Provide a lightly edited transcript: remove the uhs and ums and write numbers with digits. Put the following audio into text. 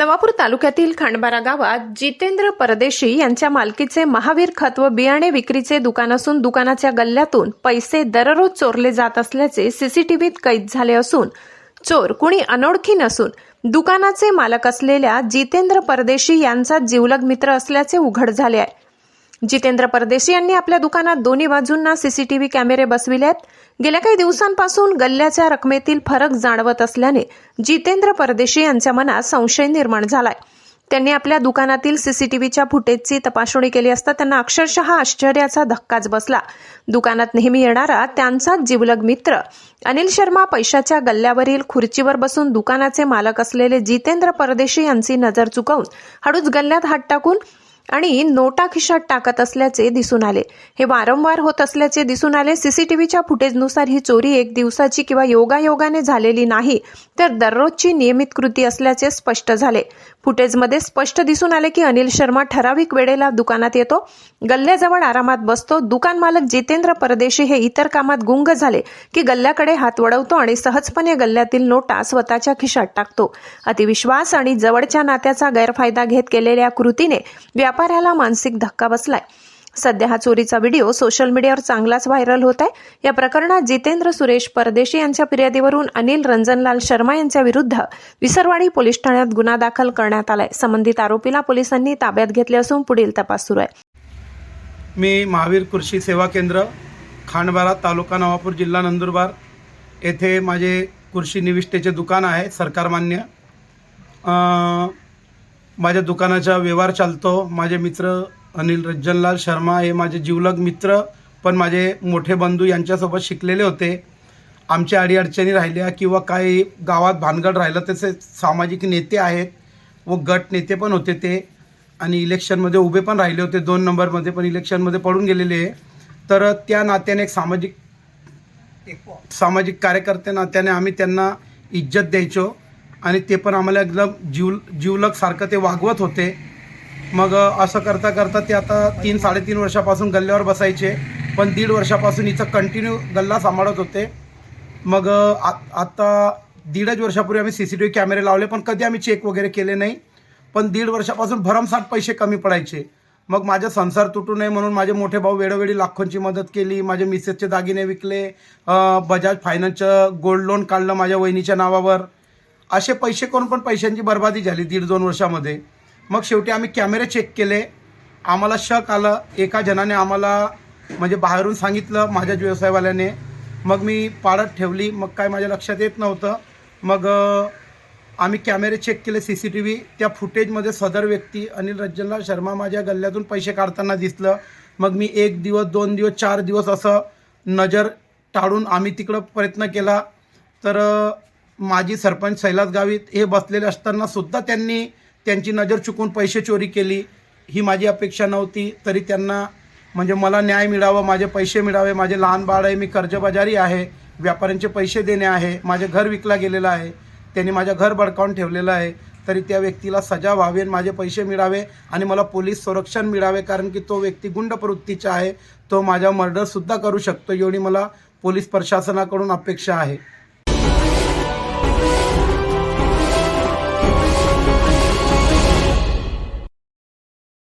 नवापूर तालुक्यातील खंडबारा गावात जितेंद्र परदेशी यांच्या मालकीचे महावीर खत व बियाणे विक्रीचे दुकान असून दुकानाच्या गल्ल्यातून पैसे दररोज चोरले जात असल्याचे सीसीटीव्हीत कैद झाले असून चोर कुणी अनोळखी नसून दुकानाचे मालक असलेल्या जितेंद्र परदेशी यांचा जिवलग मित्र असल्याचे उघड झाले आहे। जितेंद्र परदेशी यांनी आपल्या दुकानात दोन्ही बाजूंना सीसीटीव्ही कॅमेरे बसविले आहेत। गेल्या काही दिवसांपासून गल्ल्याच्या रकमेतील फरक जाणवत असल्याने जितेंद्र परदेशी यांच्या मनात संशय निर्माण झालाय। त्यांनी आपल्या दुकानातील सीसीटीव्हीच्या फुटेजची तपासणी केली असता त्यांना अक्षरशः आश्चर्याचा धक्काच बसला। दुकानात नेहमी येणारा त्यांचा जिवलग मित्र अनिल शर्मा पैशाच्या गल्ल्यावरील खुर्चीवर बसून दुकानाचे मालक असलेले जितेंद्र परदेशी यांची नजर चुकवून हळूच गल्ल्यात हात टाकून आणि नोटा खिशात टाकत असल्याचे दिसून आले। हे वारंवार होत असल्याचे दिसून आले। सीसीटीव्हीच्या फुटेजनुसार ही चोरी एक दिवसाची किंवा योगायोगाने झालेली नाही तर दररोजची नियमित कृती असल्याचे स्पष्ट झाले। फुटेजमध्ये स्पष्ट दिसून आले की अनिल शर्मा ठराविक वेळेला दुकानात येतो, गल्ल्याजवळ आरामात बसतो। दुकान मालक जितेंद्र परदेशी हे इतर कामात गुंग झाले की गल्ल्याकडे हात वळवतो आणि सहजपणे गल्ल्यातील नोटा स्वतःच्या खिशात टाकतो। अतिविश्वास आणि जवळच्या नात्याचा गैरफायदा घेत केलेल्या कृतीने व्यापाऱ्याला मानसिक धक्का बसलाय। सध्या हा चोरीचा व्हिडिओ सोशल मीडियावर चांगलाच व्हायरल होत आहे। या प्रकरणात जितेंद्र सुरेश परदेशी यांच्या फिर्यादीवरून अनिल रंजनलाल शर्मा यांच्या विरुद्ध विसरवाडी पोलीस ठाण्यात गुन्हा दाखल करण्यात आलाय। संबंधित आरोपीला पोलिसांनी ताब्यात घेतले असून पुढील तपास सुरू आहे। मी महावीर कृषी सेवा केंद्र खांडबारा तालुका नवापूर जिल्हा नंदुरबार येथे माझे कृषी निविष्ठेचे दुकान आहे सरकारमान्य। माझ्या दुकानाचा व्यवहार चालतो। माझे मित्र अनिल रंजनलाल शर्मा हे माझे जिवलग मित्र पण माझे मोठे बंधू यांच्यासोबत शिकलेले होते। आमच्या अडीअडचणी राहिल्या किंवा काही गावात भानगड राहिलं तसे सामाजिक नेते आहेत व गट नेते पण होते ते आणि इलेक्शनमध्ये उभे पण राहिले होते 2 नंबरमध्ये पण इलेक्शनमध्ये पडून गेलेले आहे। तर त्या नात्याने एक सामाजिक कार्यकर्ते नात्याने आम्ही त्यांना इज्जत द्यायचो आणि ते पण आम्हाला एकदम जिवलग सारखं ते वागवत होते। मग असं करता करता ते आता 3-3.5 वर्षापासून गल्ल्यावर बसायचे पण 1.5 वर्षापासून इथं कंटिन्यू गल्ला सांभाळत होते। मग आता 1.5 वर्षापूर्वी आम्ही सीसीटीव्ही कॅमेरे लावले पण कधी आम्ही चेक वगैरे केले नाही। पण 1.5 वर्षापासून भरमसाठ पैसे कमी पडायचे। मग माझा संसार तुटू नये म्हणून माझे मोठे भाऊ वेळोवेळी लाखोंची मदत केली। माझे मिसेसचे दागिने विकले, बजाज फायनान्सचं गोल्ड लोन काढलं माझ्या वहिनीच्या नावावर। असे पैसे करून पण पैशांची बर्बादी झाली 1.5-2 वर्षामध्ये। मग शेवटी आम्ही कॅमेरे चेक केले, आम्हाला शक आलं। एका जणाने आम्हाला म्हणजे बाहेरून सांगितलं माझ्या व्यवसायवाल्याने। मग मी पाळत ठेवली, मग काय माझ्या लक्षात येत नव्हतं। मग आम्ही कॅमेरे चेक केले सीसीटीव्ही। त्या फुटेजमध्ये सदर व्यक्ती अनिल रंजनलाल शर्मा माझ्या गल्ल्यातून पैसे काढताना दिसलं। मग मी 1 दिवस 2 दिवस 4 दिवस असं नजर टाळून आम्ही तिकडं प्रयत्न केला। तर माजी सरपंच शैलास गावित हे बसलेले असताना सुद्धा त्यांनी त्यांची नजर चुकून पैसे चोरी केली। ही माझी अपेक्षा नव्हती, तरी त्यांना म्हणजे मला न्याय मिळावा, माझे पैसे मिळावे। माझे लहान बाळ आहे, मी कर्जबाजारी आहे, व्यापाऱ्यांचे पैसे देणे आहे, माझे घर विकला गेलेलं आहे, त्यांनी माझं घर बळकावून ठेवलेलं आहे। तरी त्या व्यक्तीला सजा व्हावी आणि माझे पैसे मिळावे आणि मला पोलीस संरक्षण मिळावे, कारण की तो व्यक्ती गुंड प्रवृत्तीचा आहे। तो माझा मर्डरसुद्धा करू शकतो, एवढी मला पोलीस प्रशासनाकडून अपेक्षा आहे।